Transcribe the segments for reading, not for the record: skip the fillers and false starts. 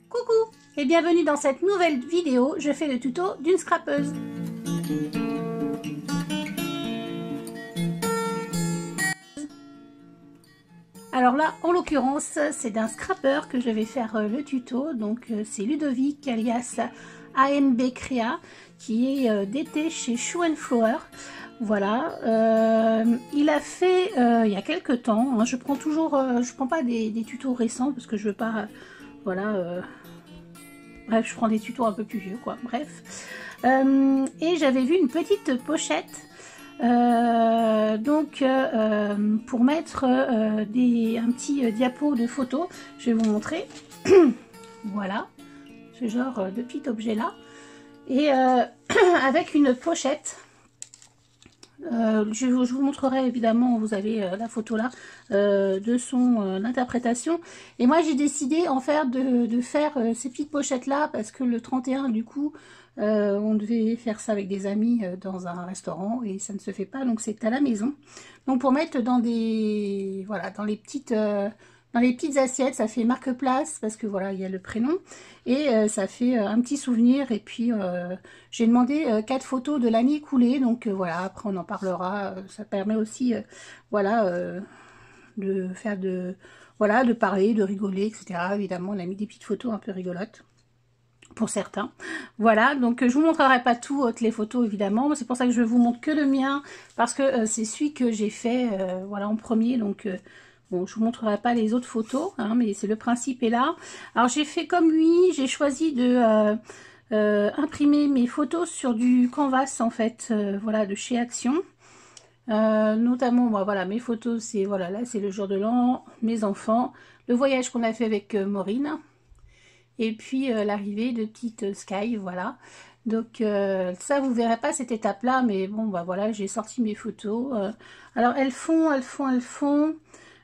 Coucou et bienvenue dans cette nouvelle vidéo. Je fais le tuto d'une scrapeuse. Alors là, en l'occurrence, c'est d'un scrapper que je vais faire le tuto. Donc c'est Ludovic alias AMB Créa qui est d'été chez Shoe & Flower. Voilà, il a fait il y a quelques temps. Hein, je prends toujours, je prends pas des tutos récents parce que je veux pas, voilà. Bref, je prends des tutos un peu plus vieux, quoi. Bref. Et j'avais vu une petite pochette. Pour mettre un petit diapo de photos. Je vais vous montrer. Voilà. Ce genre de petit objet là. Et avec une pochette. Je vous montrerai évidemment, vous avez la photo là de son interprétation. Et moi j'ai décidé en faire de faire ces petites pochettes là parce que le 31 du coup on devait faire ça avec des amis dans un restaurant et ça ne se fait pas, donc c'est à la maison. Donc pour mettre dans des voilà dans les petites assiettes, ça fait marque-place parce que voilà il y a le prénom et ça fait un petit souvenir. Et puis j'ai demandé 4 photos de l'année écoulée, donc voilà, après on en parlera. Ça permet aussi voilà de faire voilà de parler, de rigoler, etc. Évidemment on a mis des petites photos un peu rigolotes pour certains. Voilà, donc je vous montrerai pas toutes les photos évidemment, c'est pour ça que je vous montre que le mien parce que c'est celui que j'ai fait voilà en premier. Donc bon, je vous montrerai pas les autres photos, hein, mais c'est le principe est là. Alors j'ai fait comme lui, j'ai choisi de imprimer mes photos sur du canvas en fait, voilà, de chez Action. Notamment, moi, voilà, mes photos, c'est voilà, là c'est le jour de l'an, mes enfants, le voyage qu'on a fait avec Maureen, et puis l'arrivée de petite Sky, voilà. Donc ça, vous verrez pas cette étape-là, mais bon, bah voilà, j'ai sorti mes photos. Alors elles font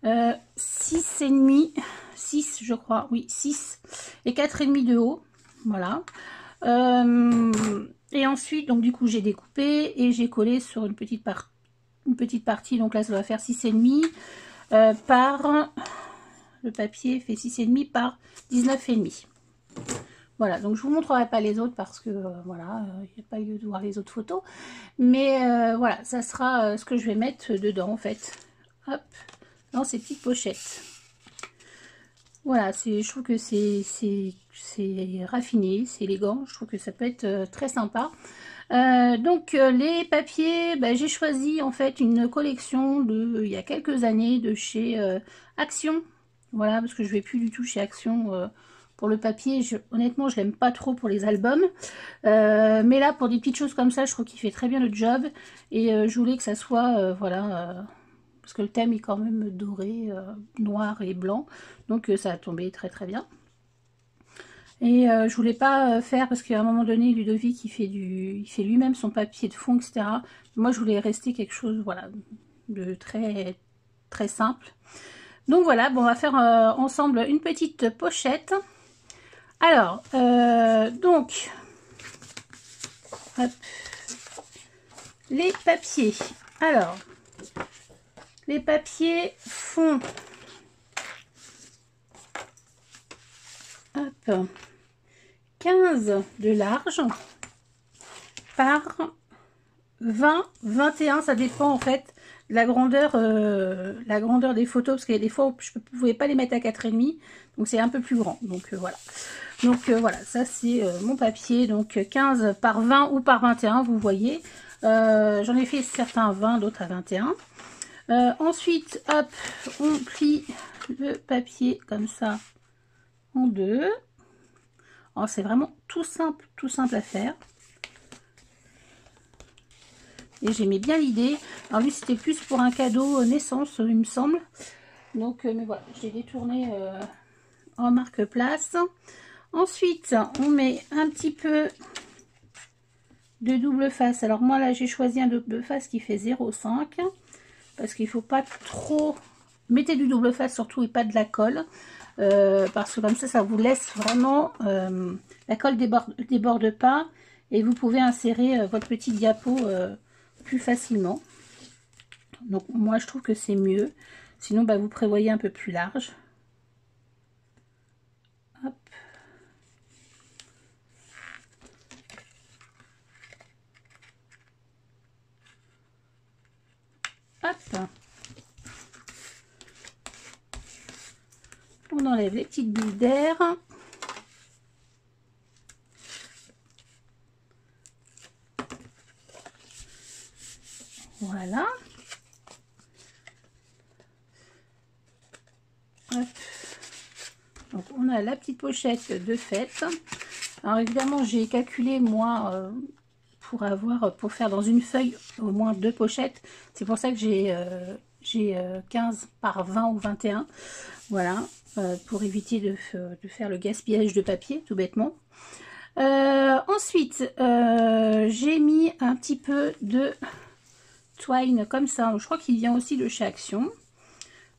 6,5, 6 je crois, oui, 6 et 4,5 de haut, voilà. Et ensuite, donc du coup, j'ai découpé et j'ai collé sur une petite partie, donc là, ça va faire 6,5 par... Le papier fait 6,5 par 19,5. Voilà, donc je vous montrerai pas les autres parce que voilà, il n'y a pas lieu de voir les autres photos. Mais voilà, ça sera ce que je vais mettre dedans en fait. Hop, dans ces petites pochettes. Voilà, je trouve que c'est raffiné, c'est élégant. Je trouve que ça peut être très sympa. Donc les papiers, bah, j'ai choisi en fait une collection de il y a quelques années de chez Action. Voilà, parce que je vais plus du tout chez Action pour le papier. Honnêtement, je l'aime pas trop pour les albums. Mais là, pour des petites choses comme ça, je trouve qu'il fait très bien le job. Et je voulais que ça soit, voilà, parce que le thème est quand même doré, noir et blanc. Donc ça a tombé très très bien. Et je voulais pas faire, parce qu'à un moment donné, Ludovic, il fait lui-même son papier de fond, etc. Moi, je voulais rester quelque chose, voilà, de très très simple. Donc voilà, bon, on va faire ensemble une petite pochette. Alors, donc, hop, les papiers. Alors, les papiers font, hop, 15 de large par 20, 21, ça dépend en fait de la grandeur des photos, parce qu'il y a des fois où je ne pouvais pas les mettre à 4,5, donc c'est un peu plus grand. Donc voilà. Donc voilà, ça c'est mon papier, donc 15 par 20 ou par 21, vous voyez. J'en ai fait certains 20, d'autres à 21. Ensuite, hop, on plie le papier comme ça en deux. Alors c'est vraiment tout simple à faire. Et j'aimais bien l'idée. Alors lui c'était plus pour un cadeau naissance, il me semble. Donc mais voilà, j'ai détourné en marque-place. Ensuite, on met un petit peu de double face. Alors moi là j'ai choisi un double face qui fait 0,5 parce qu'il faut pas trop. Mettez du double face surtout et pas de la colle. Parce que comme ça vous laisse vraiment la colle déborde pas et vous pouvez insérer votre petit diapo plus facilement. Donc moi je trouve que c'est mieux. Sinon bah, vous prévoyez un peu plus large. Hop. enlève les petites bulles d'air. Voilà. Hop. Donc on a la petite pochette de fête. Alors évidemment j'ai calculé moi pour faire dans une feuille au moins 2 pochettes. C'est pour ça que j'ai 15 par 20 ou 21. Voilà, pour éviter de faire le gaspillage de papier tout bêtement. Ensuite j'ai mis un petit peu de twine comme ça. Je crois qu'il vient aussi de chez Action.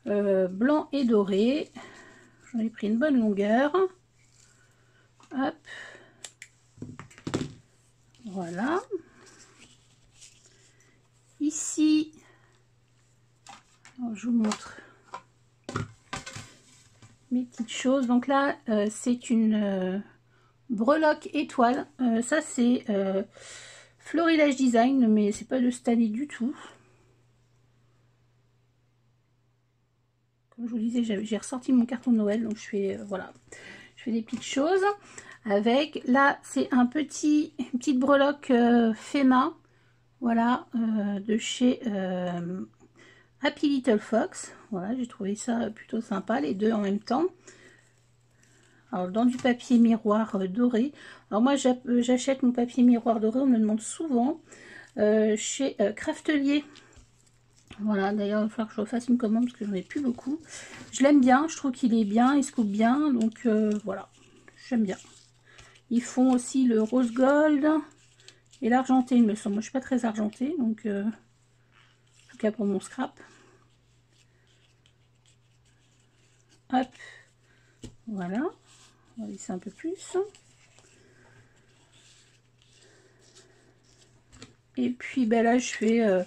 Blanc et doré. J'en ai pris une bonne longueur. Hop. Voilà. Ici, alors je vous montre mes petites choses. Donc là, c'est une breloque étoile. Ça, c'est Florilège Design, mais c'est pas de cette année du tout. Comme je vous disais, j'ai ressorti mon carton de Noël, donc je fais voilà, je fais des petites choses avec. Là, c'est une petite breloque fait main, voilà, de chez Happy Little Fox. Voilà, j'ai trouvé ça plutôt sympa, les deux en même temps. Alors, dans du papier miroir doré. Alors moi, j'achète mon papier miroir doré, on me le demande souvent, chez Craftelier. Voilà, d'ailleurs, il va falloir que je refasse une commande parce que j'en ai plus beaucoup. Je l'aime bien, je trouve qu'il est bien, il se coupe bien, donc voilà, j'aime bien. Ils font aussi le rose gold et l'argenté, il me semble. Moi, je suis pas très argentée, donc en tout cas pour mon scrap. Hop, voilà, on va lisser un peu plus. Et puis ben là, je fais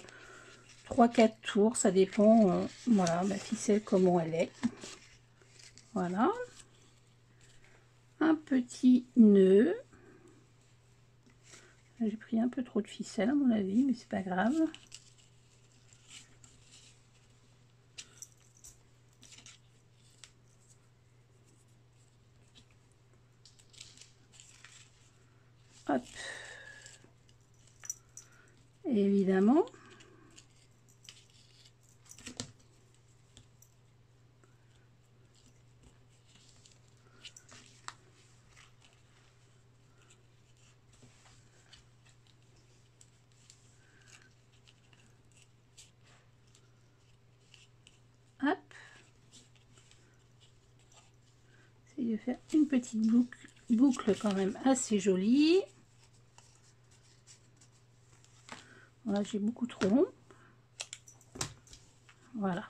3-4 tours, ça dépend, voilà, ma ficelle, comment elle est. Voilà. Un petit nœud. J'ai pris un peu trop de ficelle à mon avis, mais c'est pas grave. Hop. Et évidemment. Hop. J'essaie de faire une petite boucle quand même assez jolie. Voilà, j'ai beaucoup trop long. Voilà.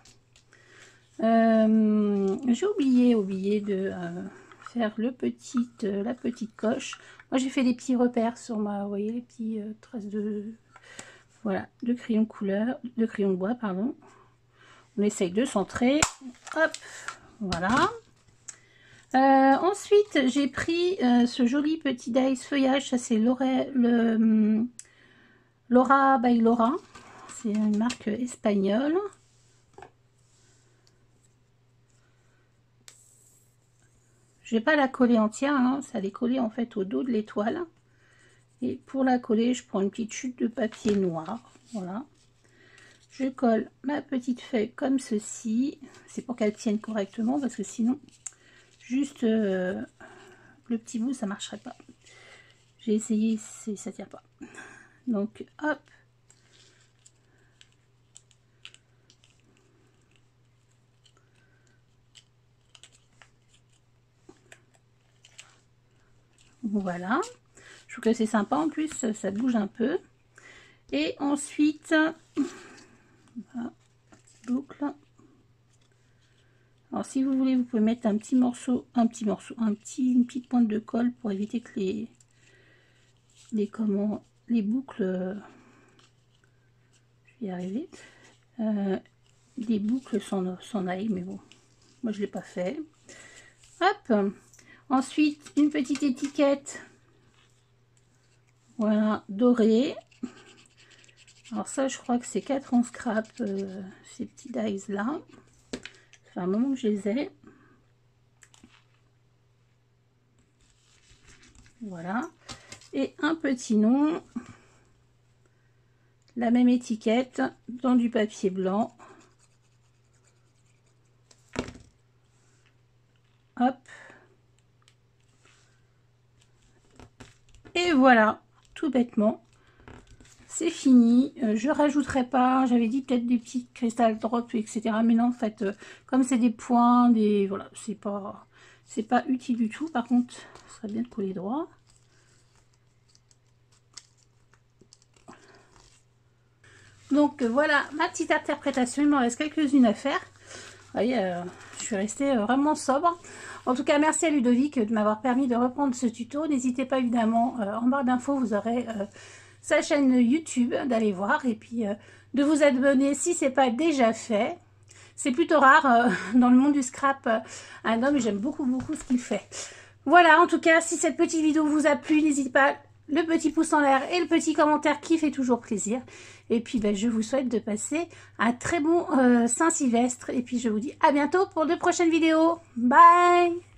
J'ai oublié de faire la petite coche. Moi, j'ai fait des petits repères sur ma, vous voyez, les petits traces de, voilà, de crayon couleur, de crayon de bois, pardon. On essaye de centrer. Hop, voilà. Ensuite, j'ai pris ce joli petit dice feuillage. Ça, c'est Laura by Laura. C'est une marque espagnole. Je vais pas la coller entière, hein, ça l'est collé en fait au dos de l'étoile. Et pour la coller, je prends une petite chute de papier noir. Voilà. Je colle ma petite feuille comme ceci. C'est pour qu'elle tienne correctement parce que sinon, juste le petit bout, ça marcherait pas. J'ai essayé, ça tient pas. Donc, hop. Voilà. Je trouve que c'est sympa. En plus, ça bouge un peu. Et ensuite, voilà, boucle. Alors, si vous voulez, vous pouvez mettre une petite pointe de colle pour éviter que les boucles, je vais y arriver, les boucles s'en aillent, mais bon, moi je l'ai pas fait. Hop. Ensuite, une petite étiquette, voilà, dorée. Alors ça, je crois que c'est 4 en scrap, ces petits dies là. Ça fait un moment que je les ai. Voilà. Et un petit nom. La même étiquette dans du papier blanc. Hop. Et voilà, tout bêtement. C'est fini. Je rajouterai pas, j'avais dit peut-être des petits cristals drops, etc. Mais non, en fait, comme c'est des points, voilà, c'est pas utile du tout. Par contre, ce serait bien de coller droit. Donc voilà ma petite interprétation, il m'en reste quelques-unes à faire. Vous voyez, je suis restée vraiment sobre. En tout cas, merci à Ludovic de m'avoir permis de reprendre ce tuto. N'hésitez pas évidemment, en barre d'infos, vous aurez sa chaîne YouTube, d'aller voir. Et puis de vous abonner si ce n'est pas déjà fait. C'est plutôt rare dans le monde du scrap, un homme, j'aime beaucoup ce qu'il fait. Voilà, en tout cas, si cette petite vidéo vous a plu, n'hésitez pas le petit pouce en l'air et le petit commentaire qui fait toujours plaisir. Et puis ben, je vous souhaite de passer un très bon Saint-Sylvestre. Et puis je vous dis à bientôt pour de prochaines vidéos. Bye!